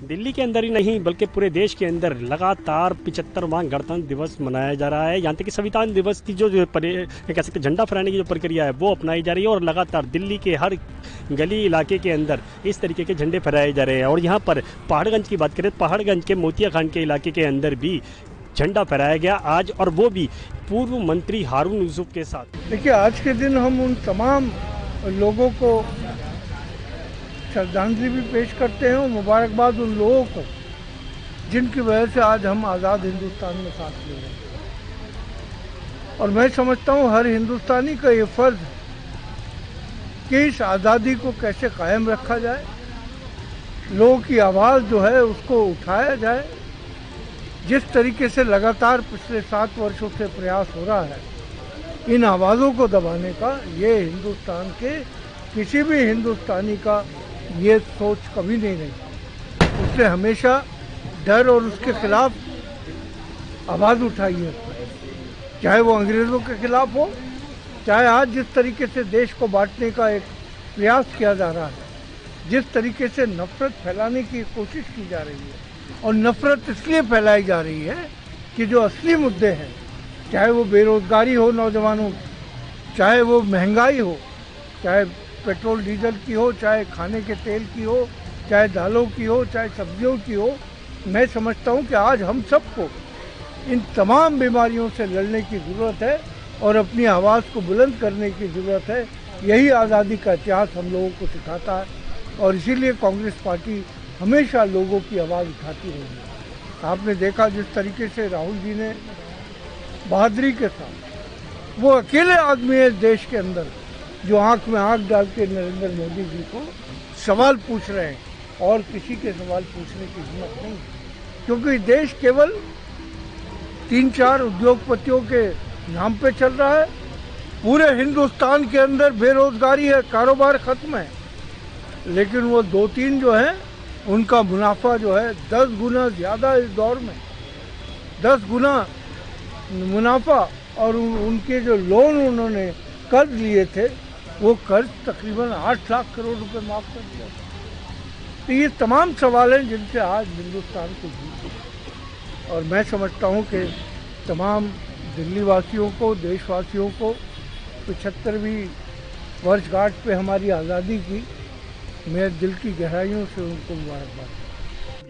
दिल्ली के अंदर ही नहीं बल्कि पूरे देश के अंदर लगातार 75वां गणतंत्र दिवस मनाया जा रहा है। यहाँ तक कि संविधान दिवस की जो कह सकते झंडा फहराने की जो प्रक्रिया है वो अपनाई जा रही है और लगातार दिल्ली के हर गली इलाके के अंदर इस तरीके के झंडे फहराए जा रहे हैं। और यहाँ पर पहाड़गंज की बात करें, पहाड़गंज के मोतिया खान के इलाके के अंदर भी झंडा फहराया गया आज, और वो भी पूर्व मंत्री हारून यूसुफ के साथ। देखिए, आज के दिन हम उन तमाम लोगों को श्रद्धांजलि भी पेश करते हैं और मुबारकबाद उन लोगों को जिनकी वजह से आज हम आज़ाद हिंदुस्तान में सांस ले रहे हैं। और मैं समझता हूँ हर हिंदुस्तानी का ये फर्ज है कि इस आज़ादी को कैसे कायम रखा जाए, लोगों की आवाज़ जो है उसको उठाया जाए। जिस तरीके से लगातार पिछले 7 वर्षों से प्रयास हो रहा है इन आवाज़ों को दबाने का, ये हिंदुस्तान के किसी भी हिंदुस्तानी का ये सोच कभी नहीं रही। उसने हमेशा डर और उसके खिलाफ आवाज़ उठाई है, चाहे वो अंग्रेज़ों के खिलाफ हो, चाहे आज जिस तरीके से देश को बांटने का एक प्रयास किया जा रहा है, जिस तरीके से नफरत फैलाने की कोशिश की जा रही है। और नफरत इसलिए फैलाई जा रही है कि जो असली मुद्दे हैं, चाहे वो बेरोजगारी हो नौजवानों की, चाहे वो महंगाई हो, चाहे पेट्रोल डीजल की हो, चाहे खाने के तेल की हो, चाहे दालों की हो, चाहे सब्जियों की हो, मैं समझता हूँ कि आज हम सबको इन तमाम बीमारियों से लड़ने की ज़रूरत है और अपनी आवाज़ को बुलंद करने की ज़रूरत है। यही आज़ादी का इतिहास हम लोगों को सिखाता है और इसीलिए कांग्रेस पार्टी हमेशा लोगों की आवाज़ उठाती रही। आपने देखा जिस तरीके से राहुल जी ने बहादुरी के साथ, वो अकेले आदमी है देश के अंदर जो आंख में आंख डाल के नरेंद्र मोदी जी को सवाल पूछ रहे हैं और किसी के सवाल पूछने की हिम्मत नहीं, क्योंकि देश केवल 3-4 उद्योगपतियों के नाम पे चल रहा है। पूरे हिंदुस्तान के अंदर बेरोजगारी है, कारोबार खत्म है, लेकिन वो 2-3 जो हैं उनका मुनाफा जो है 10 गुना ज़्यादा इस दौर में, 10 गुना मुनाफा। और उनके जो लोन उन्होंने कर्ज लिए थे वो कर्ज तकरीबन 8 लाख करोड़ रुपए माफ़ कर दिया। तो ये तमाम सवाल हैं जिनसे आज हिंदुस्तान को जूझ, और मैं समझता हूँ कि तमाम दिल्ली वासियों को, देशवासियों को 75वीं वर्षगांठ पे हमारी आज़ादी की मैं दिल की गहराइयों से उनको मुबारकबाद।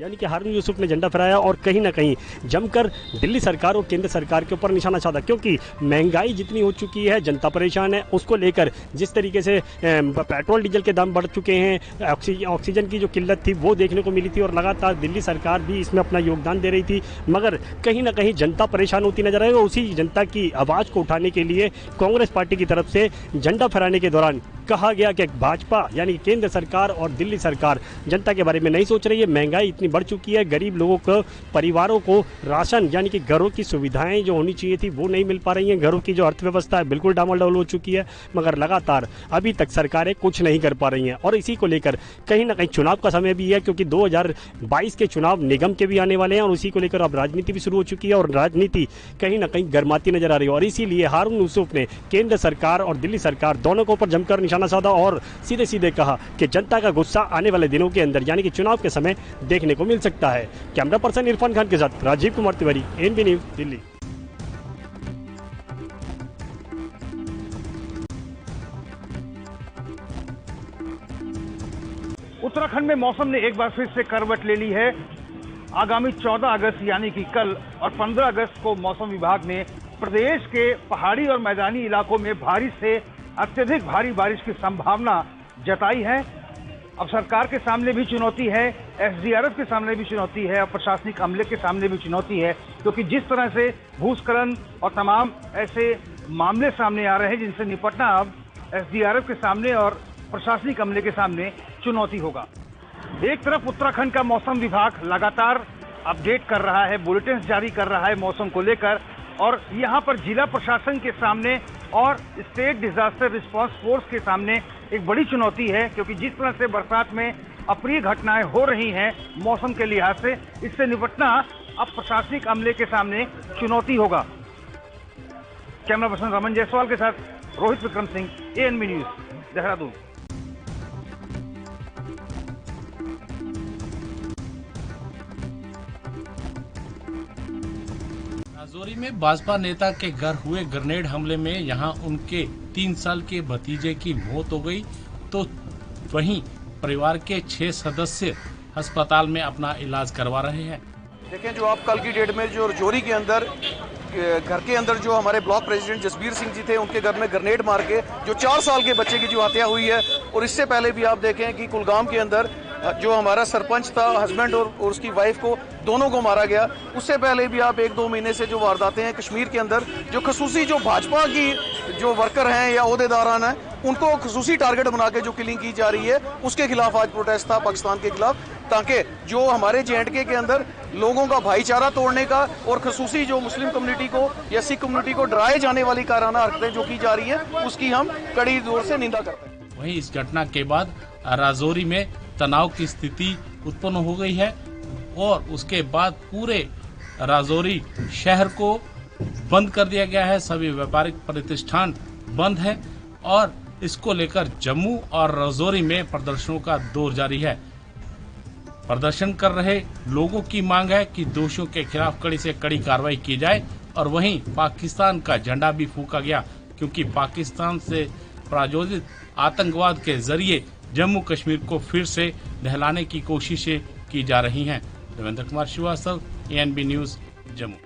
यानी कि हारून यूसुफ ने झंडा फहराया और कहीं ना कहीं जमकर दिल्ली सरकार और केंद्र सरकार के ऊपर निशाना साधा, क्योंकि महंगाई जितनी हो चुकी है, जनता परेशान है। उसको लेकर जिस तरीके से पेट्रोल डीजल के दाम बढ़ चुके हैं, ऑक्सीजन की जो किल्लत थी वो देखने को मिली थी और लगातार दिल्ली सरकार भी इसमें अपना योगदान दे रही थी, मगर कहीं ना कहीं जनता परेशान होती नजर आई। और उसी जनता की आवाज़ को उठाने के लिए कांग्रेस पार्टी की तरफ से झंडा फहराने के दौरान कहा गया कि भाजपा यानी केंद्र सरकार और दिल्ली सरकार जनता के बारे में नहीं सोच रही है। महंगाई इतनी बढ़ चुकी है, गरीब लोगों को, परिवारों को राशन यानी कि घरों की सुविधाएं जो होनी चाहिए थी वो नहीं मिल पा रही हैं। घरों की जो अर्थव्यवस्था है बिल्कुल डामाडोल हो चुकी है, मगर लगातार अभी तक सरकारें कुछ नहीं कर पा रही हैं। और इसी को लेकर कहीं ना कहीं चुनाव का समय भी है, क्योंकि 2022 के चुनाव निगम के भी आने वाले हैं और उसी को लेकर अब राजनीति भी शुरू हो चुकी है और राजनीति कहीं ना कहीं गर्माती नजर आ रही है। और इसीलिए हारून यूसुफ ने केंद्र सरकार और दिल्ली सरकार दोनों के ऊपर जमकर निशाना साधा और सीधे सीधे कहा कि जनता का गुस्सा आने वाले दिनों के अंदर यानी कि चुनाव के समय देखने को मिल सकता है। कैमरा पर्सन इरफान खान के साथ राजीव कुमार तिवारी, एनबी न्यूज, दिल्ली। उत्तराखंड में मौसम ने एक बार फिर से करवट ले ली है। आगामी 14 अगस्त यानी कि कल और 15 अगस्त को मौसम विभाग ने प्रदेश के पहाड़ी और मैदानी इलाकों में भारी से अत्यधिक भारी बारिश की संभावना जताई है। अब सरकार के सामने भी चुनौती है, एसडीआरएफ के सामने भी चुनौती है और प्रशासनिक अमले के सामने भी चुनौती है, क्योंकि जिस तरह से भूस्खलन और तमाम ऐसे मामले सामने आ रहे हैं जिनसे निपटना अब एसडीआरएफ के सामने और प्रशासनिक अमले के सामने चुनौती होगा। एक तरफ उत्तराखंड का मौसम विभाग लगातार अपडेट कर रहा है, बुलेटिन जारी कर रहा है मौसम को लेकर, और यहाँ पर जिला प्रशासन के सामने और स्टेट डिजास्टर रिस्पांस फोर्स के सामने एक बड़ी चुनौती है, क्योंकि जिस तरह से बरसात में अप्रिय घटनाएं हो रही हैं मौसम के लिहाज से, इससे निपटना अब प्रशासनिक अमले के सामने चुनौती होगा। कैमरा पर्सन रमन जायसवाल के साथ रोहित विक्रम सिंह, एएनबी न्यूज, देहरादून। राजौरी में भाजपा नेता के घर हुए ग्रेनेड हमले में यहां उनके 3 साल के भतीजे की मौत हो गई, तो वहीं परिवार के 6 सदस्य अस्पताल में अपना इलाज करवा रहे हैं। देखें, जो आप कल की डेट में जो राजौरी के अंदर घर के अंदर जो हमारे ब्लॉक प्रेसिडेंट जसबीर सिंह जी थे, उनके घर में ग्रेनेड मार के जो 4 साल के बच्चे की जो हत्या हुई है, और इससे पहले भी आप देखें कि कुलगाम के अंदर जो हमारा सरपंच था, हस्बैंड और उसकी वाइफ को, दोनों को मारा गया। उससे पहले भी आप 1-2 महीने से जो वारदातें हैं कश्मीर के अंदर, जो खसूसी जो भाजपा की जो वर्कर हैं या ओहदेदारान हैं, उनको खसूसी टारगेट बना के जो किलिंग की जा रही है, उसके खिलाफ आज प्रोटेस्ट था पाकिस्तान के खिलाफ, ताकि जो हमारे J&K के अंदर लोगों का भाईचारा तोड़ने का और खसूसी जो मुस्लिम कम्युनिटी को या सिख कम्युनिटी को डराए जाने वाली काराना हरकतें जो की जा रही है, उसकी हम कड़ी जोर से निंदा करते हैं। वहीं इस घटना के बाद राजौरी में तनाव की स्थिति उत्पन्न हो गई है और उसके बाद पूरे राजौरी शहर को बंद कर दिया गया है। सभी व्यापारिक प्रतिष्ठान बंद है और इसको लेकर जम्मू और राजौरी में प्रदर्शनों का दौर जारी है। प्रदर्शन कर रहे लोगों की मांग है कि दोषियों के खिलाफ कड़ी से कड़ी कार्रवाई की जाए और वहीं पाकिस्तान का झंडा भी फूंका गया, क्योंकि पाकिस्तान से प्रायोजित आतंकवाद के जरिए जम्मू कश्मीर को फिर से नहलाने की कोशिशें की जा रही हैं। Devendra Kumar Shrivastava, ANB news, Jammu.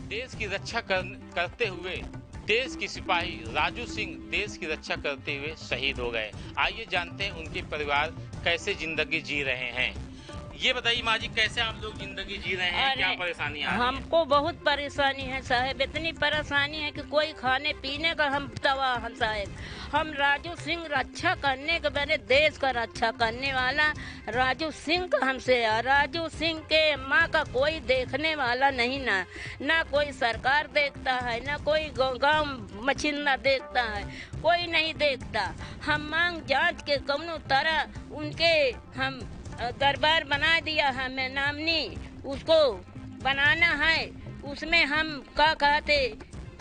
देश की रक्षा करते हुए देश के सिपाही राजू सिंह देश की रक्षा करते हुए शहीद हो गए। आइए जानते हैं उनके परिवार कैसे जिंदगी जी रहे हैं। ये बताइए माँ जी, कैसे आप लोग जिंदगी जी रहे हैं, क्या परेशानी आ रही है? हमको बहुत परेशानी है साहब, इतनी परेशानी है कि कोई खाने पीने का हम तबाह हम साहब। हम राजू सिंह रक्षा करने के मैंने देश का रक्षा करने वाला राजू सिंह का हमसे राजू सिंह के माँ का कोई देखने वाला नहीं, ना कोई सरकार देखता है, ना कोई गाँव मछिंदा देखता है, कोई नहीं देखता। हम मांग जांच के कौनो तरह उनके हम दरबार बना दिया है, मैं नामनी उसको बनाना है। उसमें हम क्या कहते,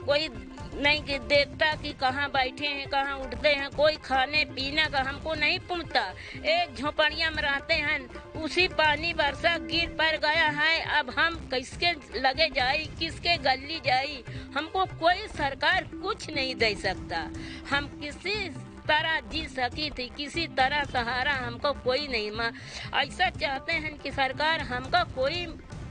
कोई नहीं कि देखता कि कहाँ बैठे हैं, कहाँ उठते हैं, कोई खाने पीने का हमको नहीं पूछता। एक झोपड़िया में रहते हैं, उसी पानी वर्षा गिर पड़ गया है। अब हम किसके लगे जाई, किसके गली जाई, हमको कोई सरकार कुछ नहीं दे सकता। हम किसी तरह जी सकी थी, किसी तरह सहारा हमको कोई नहीं। ऐसा चाहते हैं कि सरकार हमको कोई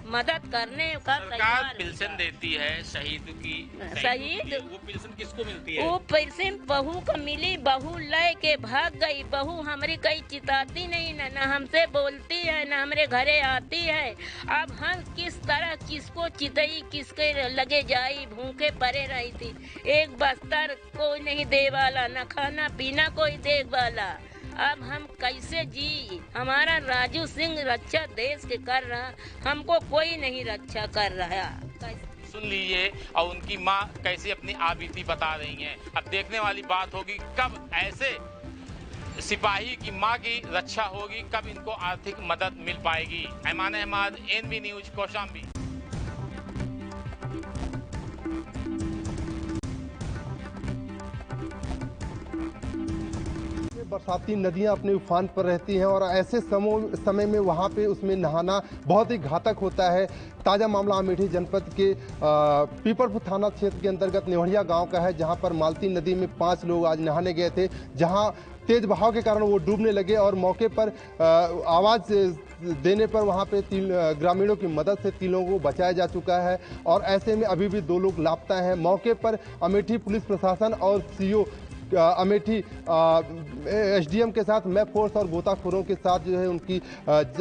मदद करने का सरकार पेंशन देती है शहीद की, शहीद वो पेंशन किसको मिलती है? वो पेंशन बहू को मिली, बहू ले के भाग गई। बहू हमारी कहीं चिताती नहीं, ना हमसे बोलती है, ना हमारे घरे आती है। अब हम किस तरह किसको चितई, किसके लगे जाई, भूखे पड़े रही थी। एक बस्तर कोई नहीं दे वाला, न खाना पीना कोई दे वाला। अब हम कैसे जी? हमारा राजू सिंह रक्षा देश के कर रहा, हमको कोई नहीं रक्षा कर रहा। सुन लीजिए, और उनकी माँ कैसे अपनी आबीती बता रही हैं। अब देखने वाली बात होगी कब ऐसे सिपाही की माँ की रक्षा होगी, कब इनको आर्थिक मदद मिल पाएगी। Aiman Ahmad, ANB news, Kaushambi. बरसाती नदियां अपने उफान पर रहती हैं और ऐसे समय में वहां पे उसमें नहाना बहुत ही घातक होता है। ताज़ा मामला अमेठी जनपद के पीपरपुर थाना क्षेत्र के अंतर्गत नेवड़िया गांव का है, जहां पर मालती नदी में 5 लोग आज नहाने गए थे, जहां तेज बहाव के कारण वो डूबने लगे और मौके पर आवाज़ देने पर वहां पे 3 ग्रामीणों की मदद से 3 लोगों को बचाया जा चुका है और ऐसे में अभी भी 2 लोग लापता हैं। मौके पर अमेठी पुलिस प्रशासन और CO अमेठी SDM के साथ मैप फोर्स और गोताखोरों के साथ जो है उनकी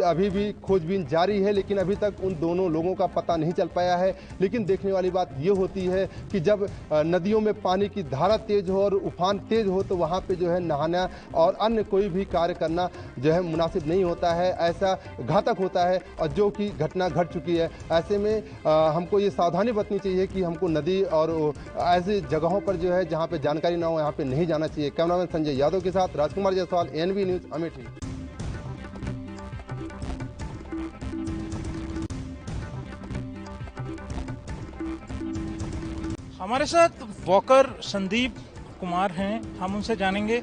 अभी भी खोजबीन जारी है, लेकिन अभी तक उन दोनों लोगों का पता नहीं चल पाया है। लेकिन देखने वाली बात ये होती है कि जब नदियों में पानी की धारा तेज हो और उफान तेज हो तो वहाँ पे जो है नहाना और अन्य कोई भी कार्य करना जो है मुनासिब नहीं होता है, ऐसा घातक होता है और जो कि घटना घट चुकी है। ऐसे में हमको ये सावधानी बरतनी चाहिए कि हमको नदी और ऐसी जगहों पर जो है जहाँ पे जानकारी ना हो यहाँ पे नहीं जाना चाहिए। कैमरामैन संजय यादव के साथ राजकुमार जायसवाल, ANB न्यूज, अमेठी। हमारे साथ वॉकर संदीप कुमार हैं, हम उनसे जानेंगे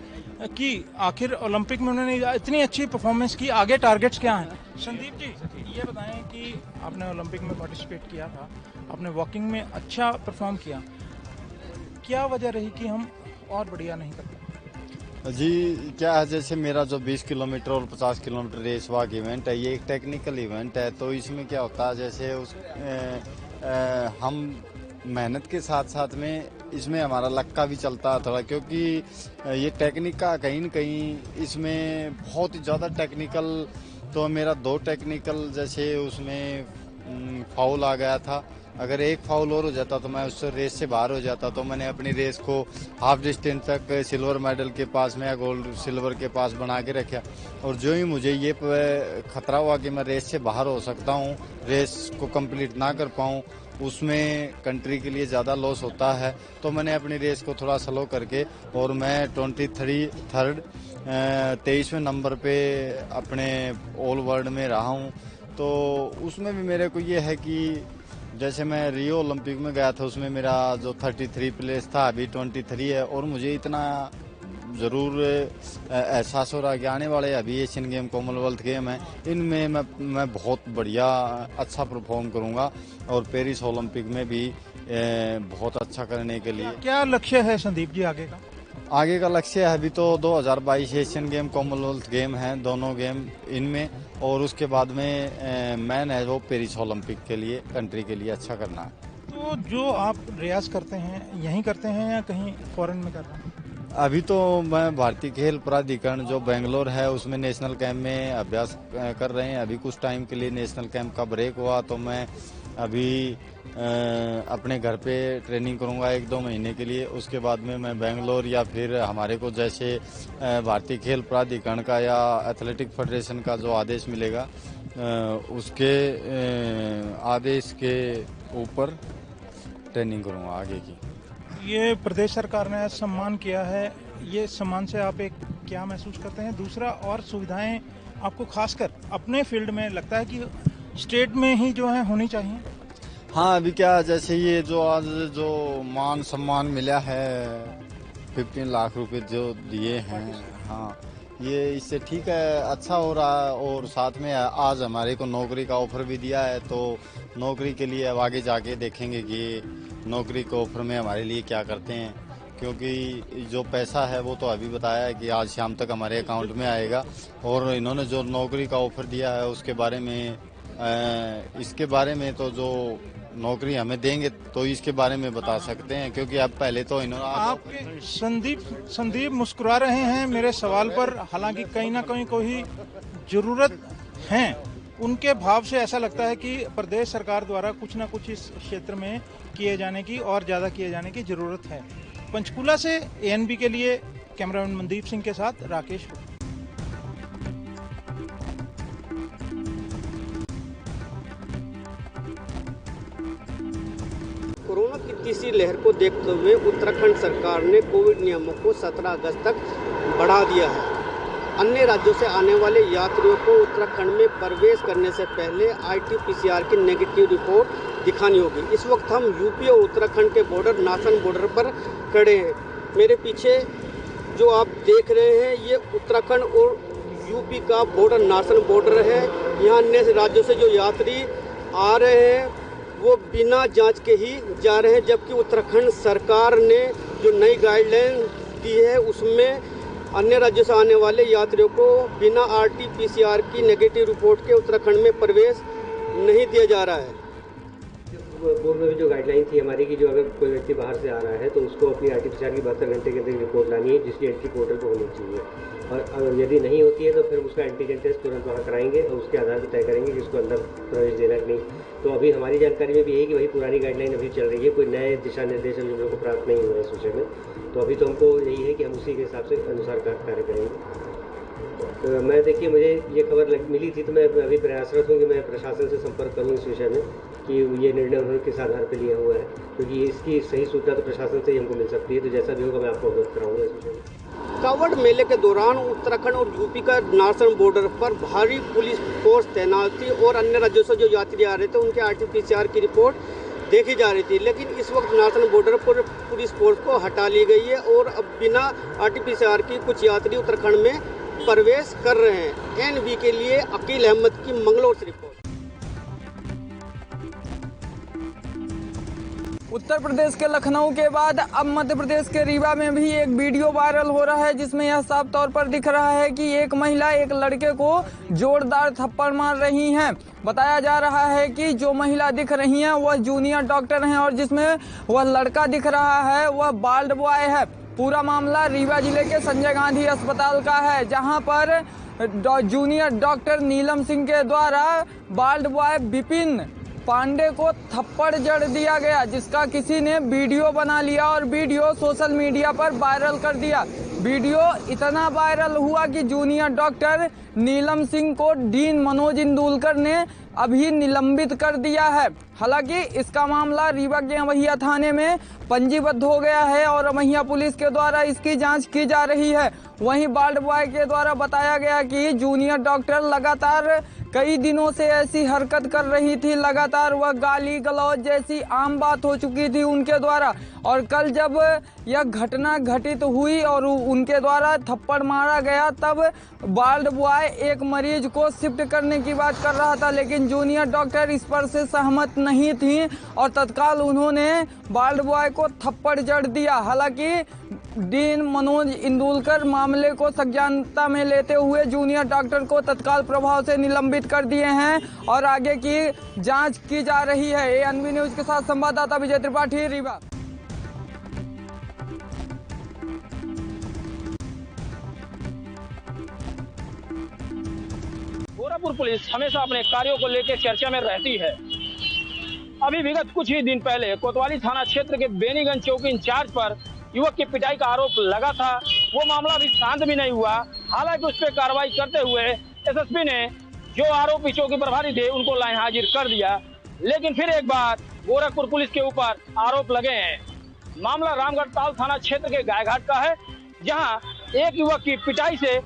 कि आखिर ओलंपिक में उन्होंने इतनी अच्छी परफॉर्मेंस की, आगे टारगेट्स क्या हैं? संदीप जी ये बताएं कि आपने ओलंपिक में पार्टिसिपेट किया था, आपने वॉकिंग में अच्छा परफॉर्म किया, क्या वजह रही कि हम और बढ़िया नहीं कर पाए? जी क्या है, जैसे मेरा जो 20 किलोमीटर और 50 किलोमीटर रेस वॉक इवेंट है, ये एक टेक्निकल इवेंट है। तो इसमें क्या होता है, जैसे हम मेहनत के साथ साथ में इसमें हमारा लक का भी चलता है थोड़ा, क्योंकि ये टेक्निक का कहीं न कहीं इसमें बहुत ही ज़्यादा टेक्निकल, तो मेरा 2 टेक्निकल जैसे उसमें फाउल आ गया था। अगर एक फाउल और हो जाता तो मैं उस रेस से बाहर हो जाता। तो मैंने अपनी रेस को हाफ डिस्टेंस तक सिल्वर मेडल के पास में या गोल्ड सिल्वर के पास बना के रखा। और जो ही मुझे ये खतरा हुआ कि मैं रेस से बाहर हो सकता हूँ, रेस को कंप्लीट ना कर पाऊँ, उसमें कंट्री के लिए ज़्यादा लॉस होता है, तो मैंने अपनी रेस को थोड़ा स्लो करके और मैं 23वें नंबर पे अपने ऑल वर्ल्ड में रहा हूँ। तो उसमें भी मेरे को ये है कि जैसे मैं रियो ओलंपिक में गया था, उसमें मेरा जो 33 प्लेस था अभी 23 है। और मुझे इतना ज़रूर एहसास हो रहा है कि आने वाले अभी एशियन गेम, कॉमनवेल्थ गेम है, इनमें मैं बहुत बढ़िया अच्छा परफॉर्म करूंगा और पेरिस ओलंपिक में भी बहुत अच्छा करने के लिए। क्या लक्ष्य है संदीप जी आगे का? आगे का लक्ष्य है अभी तो 2022 एशियन गेम, कॉमनवेल्थ गेम हैं, दोनों गेम इनमें, और उसके बाद में मैन है वो पेरिस ओलंपिक के लिए, कंट्री के लिए अच्छा करना है। तो जो आप रियाज करते हैं यहीं करते हैं या कहीं फॉरेन में कर रहे हैं? अभी तो मैं भारतीय खेल प्राधिकरण जो बेंगलोर है उसमें नेशनल कैंप में अभ्यास कर रहे हैं। अभी कुछ टाइम के लिए नेशनल कैंप का ब्रेक हुआ, तो मैं अभी अपने घर पे ट्रेनिंग करूंगा 1-2 महीने के लिए। उसके बाद में मैं बेंगलोर या फिर हमारे को जैसे भारतीय खेल प्राधिकरण का या एथलेटिक फेडरेशन का जो आदेश मिलेगा उसके आदेश के ऊपर ट्रेनिंग करूंगा आगे की। ये प्रदेश सरकार ने सम्मान किया है, ये सम्मान से आप एक क्या महसूस करते हैं? दूसरा, और सुविधाएं आपको खासकर अपने फील्ड में लगता है कि स्टेट में ही जो है होनी चाहिए? हाँ, अभी क्या जैसे ये जो आज जो मान सम्मान मिला है 15 लाख रुपए जो दिए हैं, हाँ ये इससे ठीक है, अच्छा हो रहा है। और साथ में आज हमारे को नौकरी का ऑफर भी दिया है, तो नौकरी के लिए अब आगे जाके देखेंगे कि नौकरी के ऑफर में हमारे लिए क्या करते हैं, क्योंकि जो पैसा है वो तो अभी बताया है कि आज शाम तक हमारे अकाउंट में आएगा। और इन्होंने जो नौकरी का ऑफर दिया है उसके बारे में इसके बारे में तो जो नौकरी हमें देंगे तो इसके बारे में बता सकते हैं, क्योंकि अब पहले तो इन्होंने आपके संदीप मुस्कुरा रहे हैं मेरे सवाल पर, हालांकि कहीं ना कहीं कोई जरूरत है। उनके भाव से ऐसा लगता है कि प्रदेश सरकार द्वारा कुछ ना कुछ इस क्षेत्र में किए जाने की और ज़्यादा किए जाने की ज़रूरत है। पंचकूला से ANB के लिए कैमरामैन मनदीप सिंह के साथ राकेश। कोरोना की तीसरी लहर को देखते हुए उत्तराखंड सरकार ने कोविड नियमों को 17 अगस्त तक बढ़ा दिया है। अन्य राज्यों से आने वाले यात्रियों को उत्तराखंड में प्रवेश करने से पहले RT-PCR की नेगेटिव रिपोर्ट दिखानी होगी। इस वक्त हम यूपी और उत्तराखंड के बॉर्डर, नासन बॉर्डर पर खड़े हैं। मेरे पीछे जो आप देख रहे हैं ये उत्तराखंड और यूपी का बॉर्डर, नासन बॉर्डर है। यहाँ अन्य राज्यों से जो यात्री आ रहे हैं वो बिना जांच के ही जा रहे हैं, जबकि उत्तराखंड सरकार ने जो नई गाइडलाइन दी है उसमें अन्य राज्यों से आने वाले यात्रियों को बिना RT-PCR की नेगेटिव रिपोर्ट के उत्तराखंड में प्रवेश नहीं दिया जा रहा है। बोर्ड में भी जो गाइडलाइन थी हमारी कि जो अगर कोई व्यक्ति बाहर से आ रहा है तो उसको अपनी RT-PCR की 72 घंटे के अंदर रिपोर्ट लानी है, जिसकी एंट्री पोर्टल पर होनी चाहिए। और अगर यदि नहीं होती है तो फिर उसका एंटीजन टेस्ट तुरंत वहाँ कराएंगे और उसके आधार पर तय करेंगे कि उसको अंदर प्रवेश देना है नहीं। तो अभी हमारी जानकारी में भी यही कि वही पुरानी गाइडलाइन अभी चल रही है, कोई नए दिशा निर्देश हम लोगों को प्राप्त नहीं हुए इस विषय में। तो अभी तो हमको यही है कि हम उसी के हिसाब से अनुसार कार्य करेंगे। तो मैं देखिए, मुझे ये खबर मिली थी तो मैं अभी प्रयासरत हूँ कि मैं प्रशासन से संपर्क करूँ इस विषय में कि ये निर्णय उन्होंने किस आधार पर लिया हुआ है, क्योंकि इसकी सही सूचना तो प्रशासन से ही हमको मिल सकती है। तो जैसा भी होगा मैं आपको अवगत कराऊंगा इस विषय में। कावड़ मेले के दौरान उत्तराखंड और यूपी का नासन बॉर्डर पर भारी पुलिस फोर्स तैनात थी और अन्य राज्यों से जो यात्री आ रहे थे उनके RT-PCR की रिपोर्ट देखी जा रही थी, लेकिन इस वक्त नाथन बॉर्डर पर पुलिस फोर्स को हटा ली गई है और अब बिना आरटीपीसीआर की कुछ यात्री उत्तराखंड में प्रवेश कर रहे हैं। एनबी के लिए अकील अहमद की मंगलौर से रिपोर्ट। उत्तर प्रदेश के लखनऊ के बाद अब मध्य प्रदेश के रीवा में भी एक वीडियो वायरल हो रहा है, जिसमें यह साफ तौर पर दिख रहा है कि एक महिला एक लड़के को जोरदार थप्पड़ मार रही हैं। बताया जा रहा है कि जो महिला दिख रही हैं वह जूनियर डॉक्टर हैं और जिसमें वह लड़का दिख रहा है वह बाल्ड बॉय है। पूरा मामला रीवा जिले के संजय गांधी अस्पताल का है, जहां पर जूनियर डॉक्टर नीलम सिंह के द्वारा बाल्ड बॉय विपिन पांडे को थप्पड़ जड़ दिया गया, जिसका किसी ने वीडियो बना लिया और वीडियो सोशल मीडिया पर वायरल कर दिया। वीडियो इतना वायरल हुआ कि जूनियर डॉक्टर नीलम सिंह को डीन मनोज इंदुलकर ने अभी निलंबित कर दिया है। हालांकि इसका मामला रीवा के अमैया थाने में पंजीबद्ध हो गया है और अमैया पुलिस के द्वारा इसकी जांच की जा रही है। वहीं बाल्ड बॉय के द्वारा बताया गया कि जूनियर डॉक्टर लगातार कई दिनों से ऐसी हरकत कर रही थी, लगातार वह गाली गलौज जैसी आम बात हो चुकी थी उनके द्वारा। और कल जब यह घटना घटित हुई और उनके द्वारा थप्पड़ मारा गया, तब बाल्ड बॉय एक मरीज को शिफ्ट करने की बात कर रहा था, लेकिन जूनियर डॉक्टर इस पर से सहमत नहीं थी और तत्काल उन्होंने बाल्ड बॉय को थप्पड़ जड़ दिया। हालांकि डीन मनोज इंदुलकर मामले को संज्ञानता में लेते हुए जूनियर डॉक्टर को तत्काल प्रभाव से निलंबित कर दिए हैं और आगे की जांच की जा रही है। एएनबी न्यूज के साथ संवाददाता विजय त्रिपाठी, रीवा। गोरखपुर पुलिस हमेशा अपने कार्यों को लेकर चर्चा में रहती है। अभी विगत कुछ ही दिन पहले कोतवाली थाना क्षेत्र के बेनीगंज चौकी इंचार्ज पर युवक की पिटाई का आरोप लगा था। वो मामला अभी शांत भी नहीं हुआ। हालांकि उस पर कार्रवाई करते हुए एसएसपी ने जो आरोपी चौकी प्रभारी थे उनको लाइन हाजिर कर दिया, लेकिन फिर एक बार गोरखपुर पुलिस के ऊपर आरोप लगे हैं। मामला रामगढ़ ताल थाना क्षेत्र के गायघाट का है, जहां एक युवक की पिटाई से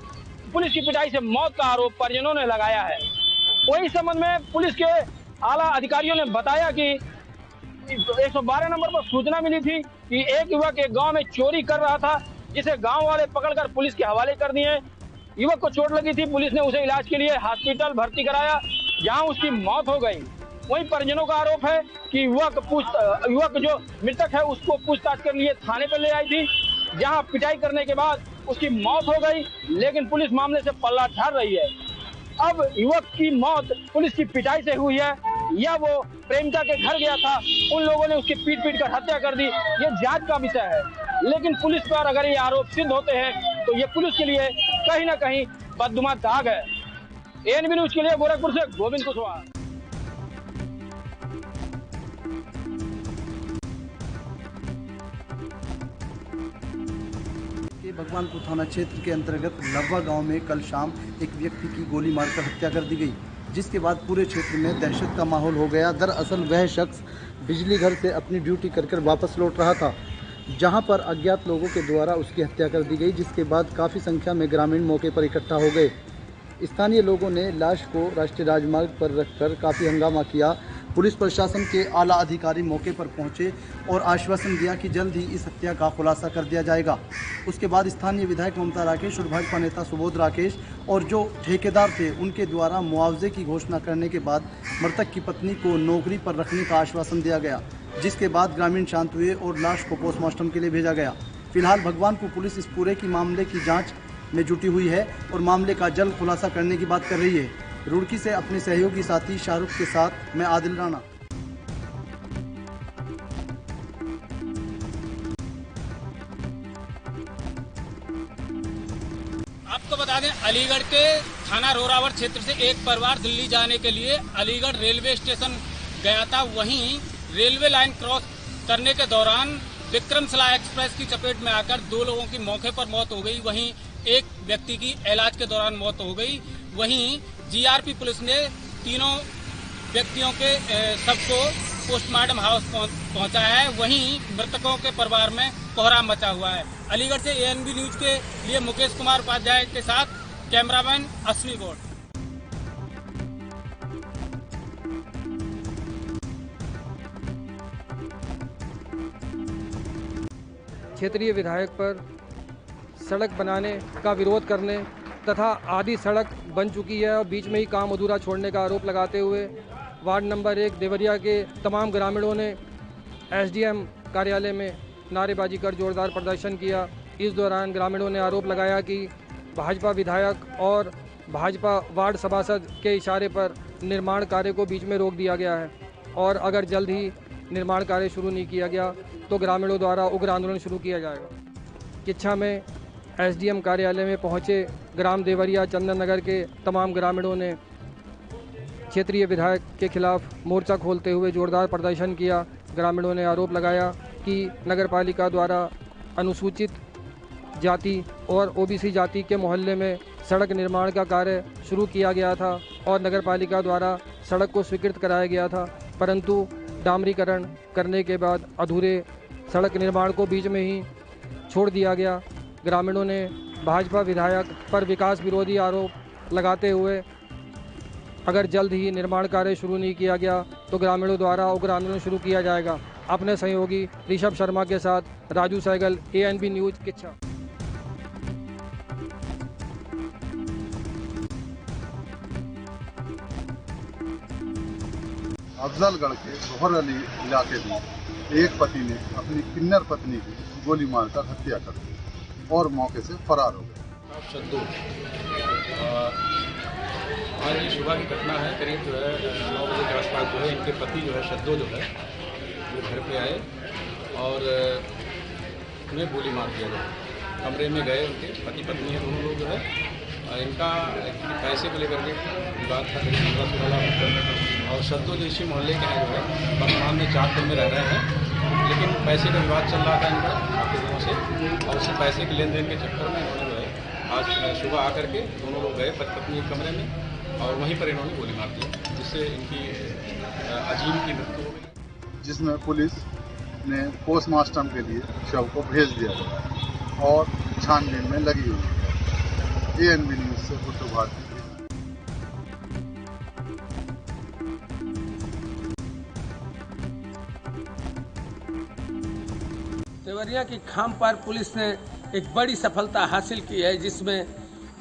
पुलिस की पिटाई से मौत का आरोप परिजनों ने लगाया है। वही संबंध में पुलिस के आला अधिकारियों ने बताया कि 112 नंबर पर सूचना मिली थी कि एक युवक एक गांव में चोरी कर रहा था, जिसे गांव वाले पकड़कर पुलिस के हवाले कर दिए। युवक को चोट लगी थी, पुलिस ने उसे इलाज के लिए हॉस्पिटल भर्ती कराया, जहां उसकी मौत हो गई। वहीं परिजनों का आरोप है कि युवक जो मृतक है उसको पूछताछ के लिए थाने पर ले आई थी, जहां पिटाई करने के बाद उसकी मौत हो गई, लेकिन पुलिस मामले से पल्ला झाड़ रही है। अब युवक की मौत पुलिस की पिटाई से हुई है या वो प्रेमिका के घर गया था, उन लोगों ने उसकी पीट कर हत्या कर दी, ये जांच का विषय है। लेकिन पुलिस पर अगर ये आरोप सिद्ध होते हैं तो ये पुलिस के लिए कहीं ना कहीं बददुमा दाग है। एएनबी न्यूज के लिए गोरखपुर से गोविंद कुशवाहा। भगवानपुर थाना क्षेत्र के अंतर्गत लव्वा गांव में कल शाम एक व्यक्ति की गोली मारकर हत्या कर दी गई, जिसके बाद पूरे क्षेत्र में दहशत का माहौल हो गया। दरअसल वह शख्स बिजली घर से अपनी ड्यूटी कर वापस लौट रहा था, जहां पर अज्ञात लोगों के द्वारा उसकी हत्या कर दी गई, जिसके बाद काफ़ी संख्या में ग्रामीण मौके पर इकट्ठा हो गए। स्थानीय लोगों ने लाश को राष्ट्रीय राजमार्ग पर रखकर काफ़ी हंगामा किया। पुलिस प्रशासन के आला अधिकारी मौके पर पहुंचे और आश्वासन दिया कि जल्द ही इस हत्या का खुलासा कर दिया जाएगा। उसके बाद स्थानीय विधायक ममता राकेश और भाजपा नेता सुबोध राकेश और जो ठेकेदार थे उनके द्वारा मुआवजे की घोषणा करने के बाद मृतक की पत्नी को नौकरी पर रखने का आश्वासन दिया गया, जिसके बाद ग्रामीण शांत हुए और लाश को पोस्टमार्टम के लिए भेजा गया। फिलहाल भगवानपुर पुलिस इस पूरे की मामले की जाँच में जुटी हुई है और मामले का जल्द खुलासा करने की बात कर रही है। रुड़की से अपने सहयोगी साथी शाहरुख के साथ मैं आदिल राणा। आपको बता दें, अलीगढ़ के थाना रोरावर क्षेत्र से एक परिवार दिल्ली जाने के लिए अलीगढ़ रेलवे स्टेशन गया था। वहीं रेलवे लाइन क्रॉस करने के दौरान विक्रमशिला एक्सप्रेस की चपेट में आकर 2 लोगों की मौके पर मौत हो गई। वहीं एक व्यक्ति की इलाज के दौरान मौत हो गई। वहीं जीआरपी पुलिस ने तीनों व्यक्तियों के शव को पोस्टमार्टम हाउस पहुंचाया है। वहीं मृतकों के परिवार में कोहराम मचा हुआ है। अलीगढ़ से एएनबी न्यूज के लिए मुकेश कुमार उपाध्याय के साथ कैमरामैन अश्विनी गौड़। क्षेत्रीय विधायक पर सड़क बनाने का विरोध करने तथा आधी सड़क बन चुकी है और बीच में ही काम अधूरा छोड़ने का आरोप लगाते हुए वार्ड नंबर 1 देवरिया के तमाम ग्रामीणों ने एसडीएम कार्यालय में नारेबाजी कर जोरदार प्रदर्शन किया। इस दौरान ग्रामीणों ने आरोप लगाया कि भाजपा विधायक और भाजपा वार्ड सभासद के इशारे पर निर्माण कार्य को बीच में रोक दिया गया है और अगर जल्द ही निर्माण कार्य शुरू नहीं किया गया तो ग्रामीणों द्वारा उग्र आंदोलन शुरू किया जाएगा। किच्छा में एसडीएम कार्यालय में पहुंचे ग्राम देवरिया चंदन नगर के तमाम ग्रामीणों ने क्षेत्रीय विधायक के खिलाफ मोर्चा खोलते हुए जोरदार प्रदर्शन किया। ग्रामीणों ने आरोप लगाया कि नगरपालिका द्वारा अनुसूचित जाति और ओबीसी जाति के मोहल्ले में सड़क निर्माण का कार्य शुरू किया गया था और नगरपालिका द्वारा सड़क को स्वीकृत कराया गया था, परंतु डामरीकरण करने के बाद अधूरे सड़क निर्माण को बीच में ही छोड़ दिया गया। ग्रामीणों ने भाजपा विधायक पर विकास विरोधी आरोप लगाते हुए अगर जल्द ही निर्माण कार्य शुरू नहीं किया गया तो ग्रामीणों द्वारा उग्र आंदोलन शुरू किया जाएगा। अपने सहयोगी ऋषभ शर्मा के साथ राजू सहगल, ANB न्यूज, किच्छा। अफजलगढ़ के जोहर अली इलाके में एक पति ने अपनी किन्नर पत्नी की गोली मारकर हत्या कर दी और मौके से फरार हो गए। शद्दू आज ये सुबह की घटना है। करीब 9 बजे के आसपास इनके पति शद्दू वो घर पे आए और उन्हें गोली मार दिया गया। कमरे में गए, उनके पति पत्नी है दोनों लोग इनका एक्चुअली पैसे को लेकर के विवाद था, करीब 15-16 लाख और शद्दू जो इसी मोहल्ले के हैं वर्तमान में 4 दिन में रह रहे हैं, लेकिन पैसे का विवाद चल रहा था इनका काफ़ी दिनों से और उसी पैसे के लेन देन के चक्कर में इन्होंने आज सुबह आकर के दोनों लोग गए पति पत्नी के कमरे में और वहीं पर इन्होंने गोली मार दी, जिससे इनकी अजीम की मृत्यु हो गई, जिसमें पुलिस ने पोस्टमार्टम के लिए शव को भेज दिया गया और छानबीन में लगी हुई है। ANB न्यूज से बुट्टू भारती। देवरिया की खामपार पुलिस ने एक बड़ी सफलता हासिल की है, जिसमें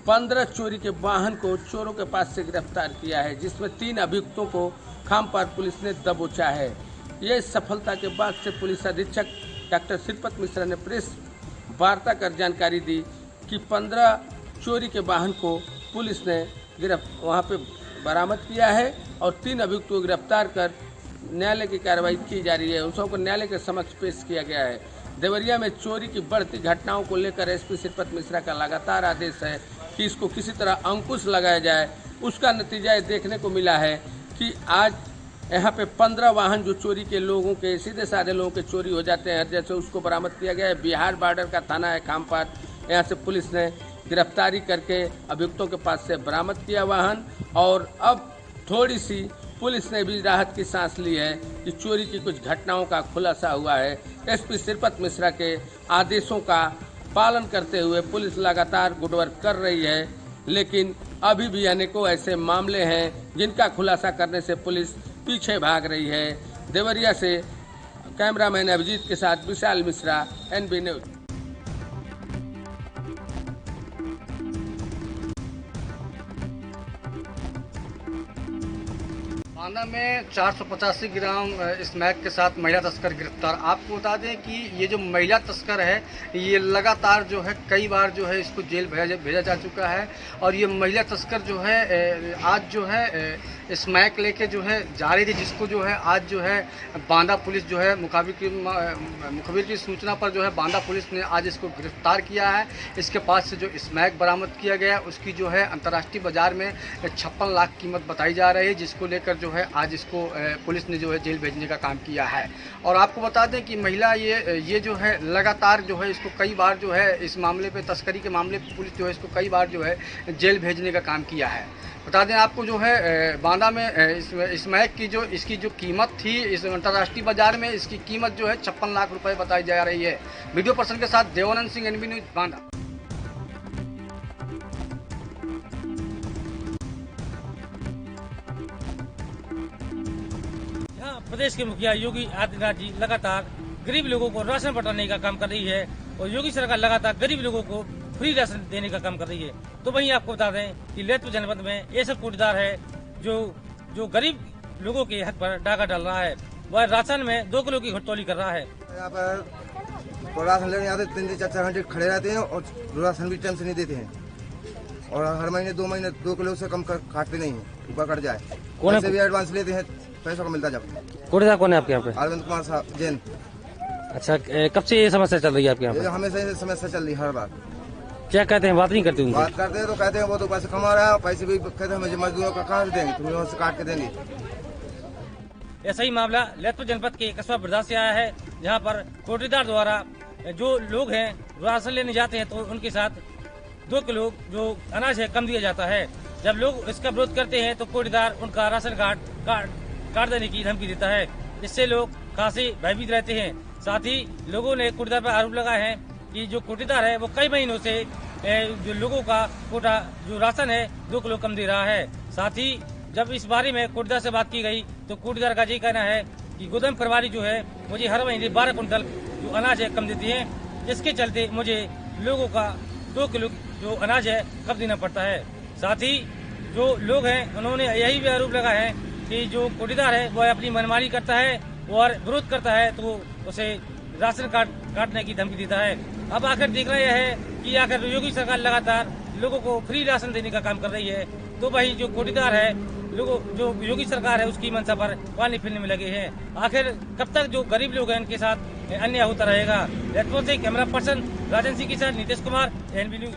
15 चोरी के वाहन को चोरों के पास से गिरफ्तार किया है, जिसमें 3 अभियुक्तों को खामपार पुलिस ने दबोचा है। यह सफलता के बाद से पुलिस अधीक्षक डॉक्टर श्रीपत मिश्रा ने प्रेस वार्ता कर जानकारी दी कि 15 चोरी के वाहन को पुलिस ने वहां पे बरामद किया है और 3 अभियुक्तों को गिरफ्तार कर न्यायालय की कार्रवाई की जा रही है। उन सबको न्यायालय के समक्ष पेश किया गया है। देवरिया में चोरी की बढ़ती घटनाओं को लेकर एसपी श्रीपत मिश्रा का लगातार आदेश है कि इसको किसी तरह अंकुश लगाया जाए। उसका नतीजा ये देखने को मिला है कि आज यहाँ पे 15 वाहन जो चोरी के लोगों के सीधे साधे लोगों के चोरी हो जाते हैं, जैसे उसको बरामद किया गया है। बिहार बॉर्डर का थाना है खामपार, यहाँ से पुलिस ने गिरफ्तारी करके अभियुक्तों के पास से बरामद किया वाहन और अब थोड़ी सी पुलिस ने भी राहत की सांस ली है कि चोरी की कुछ घटनाओं का खुलासा हुआ है। एसपी श्रीपत मिश्रा के आदेशों का पालन करते हुए पुलिस लगातार गुडवर्क कर रही है, लेकिन अभी भी अनेकों ऐसे मामले हैं जिनका खुलासा करने से पुलिस पीछे भाग रही है। देवरिया से कैमरामैन अभिजीत के साथ विशाल मिश्रा, NB न्यूज। बांदा में 485 ग्राम स्मैक के साथ महिला तस्कर गिरफ्तार। आपको बता दें कि ये जो महिला तस्कर है ये लगातार जो है कई बार जो है इसको जेल भेजा जा चुका है और ये महिला तस्कर जो है आज जो है स्मैक लेके जो है जा रही थी, जिसको जो है आज जो है बांदा पुलिस जो है मुखबिर की सूचना पर जो है बांदा पुलिस ने आज इसको गिरफ्तार किया है। इसके पास से जो स्मैक बरामद किया गया उसकी जो है अंतर्राष्ट्रीय बाजार में 56 लाख कीमत बताई जा रही है, जिसको लेकर जो है आज इसको पुलिस ने जो है जेल भेजने का काम किया है। और आपको बता दें कि महिला ये जो है लगातार जो है इसको कई बार जो है इस मामले पे तस्करी के मामले पे पुलिस जो है इसको कई बार जो है जेल भेजने का काम किया है। बता दें आपको जो है बांदा में स्मैक की जो इसकी जो कीमत थी इस अंतर्राष्ट्रीय बाजार में इसकी कीमत जो है 56 लाख रुपए बताई जा रही है। वीडियो पर्सन के साथ देवानंद सिंह, NB न्यूज, बांदा। प्रदेश के मुखिया योगी आदित्यनाथ जी लगातार गरीब लोगों को राशन बंटाने का काम कर रही है और योगी सरकार लगातार गरीब लोगों को फ्री राशन देने का काम कर रही है। तो वहीं आपको बता दें कि ललितपुर जनपद में ऐसा कोटेदार है जो गरीब लोगों के हक पर डाका डाल रहा है। वह राशन में 2 किलो की घटतौली कर रहा है। यहाँ पर तो राशन लेने आते 3-4 घंटे खड़े रहते हैं और राशन भी टाइम से नहीं देते हैं और हर महीने 2 महीने 2 किलो से कम काटते नहीं है, ऊपर कट जाए। कौन से भी एडवांस लेते हैं, पैसा को मिलता जब। कोटेदार कौन है आपके यहाँ पे? अरविंद कुमार साहब जैन। अच्छा, कब से ये समस्या चल रही है आपके यहाँ पे? हमेशा ये समस्या चल रही है हर बार। क्या कहते हैं, बात नहीं करते उनसे? बात करते हैं तो कहते हैं वो तो पैसे कमा रहा है, पैसे भी कहते हैं हमें मजदूरों का कहाँ से देंगे, तुम्हें वहाँ से काट के देंगे। ऐसा ही मामला ललितपुर जनपद के कस्बा बिरदा से आया है, जहाँ पर कोटेदार द्वारा जो लोग हैं राशन लेने जाते हैं तो उनके साथ 2 किलो जो अनाज है कम दिया जाता है। जब लोग इसका विरोध करते हैं तो कोटेदार उनका राशन काट देने की धमकी देता है, जिससे लोग खासी भयभीत रहते हैं। साथ ही लोगों ने कोटेदार पर आरोप लगाए हैं कि जो कोटेदार है वो कई महीनों से जो लोगों का कोटा जो राशन है 2 किलो कम दे रहा है। साथ ही जब इस बारे में कोटेदार से बात की गई तो कोटेदार का यही कहना है कि गोदाम प्रभारी जो है मुझे हर महीने 12 कुंटल जो अनाज है कम देती है, जिसके चलते मुझे लोगों का 2 किलो जो अनाज है कम देना पड़ता है। साथ ही जो लोग हैं उन्होंने यही भी आरोप लगाया है कि जो कोटेदार है वह अपनी मनमानी करता है और विरोध करता है तो उसे राशन काटने की धमकी देता है। अब आखिर देखना यह है कि आखिर योगी सरकार लगातार लोगों को फ्री राशन देने का काम कर रही है, तो वही जो कोटेदार है लोगों जो योगी सरकार है उसकी मंशा पर पानी फिरने में लगे हैं। आखिर कब तक जो गरीब लोग हैं इनके साथ अन्याय होता रहेगा। ललितपुर से कैमरा पर्सन राजन सिंह के साथ नीतीश कुमार, एनबी न्यूज।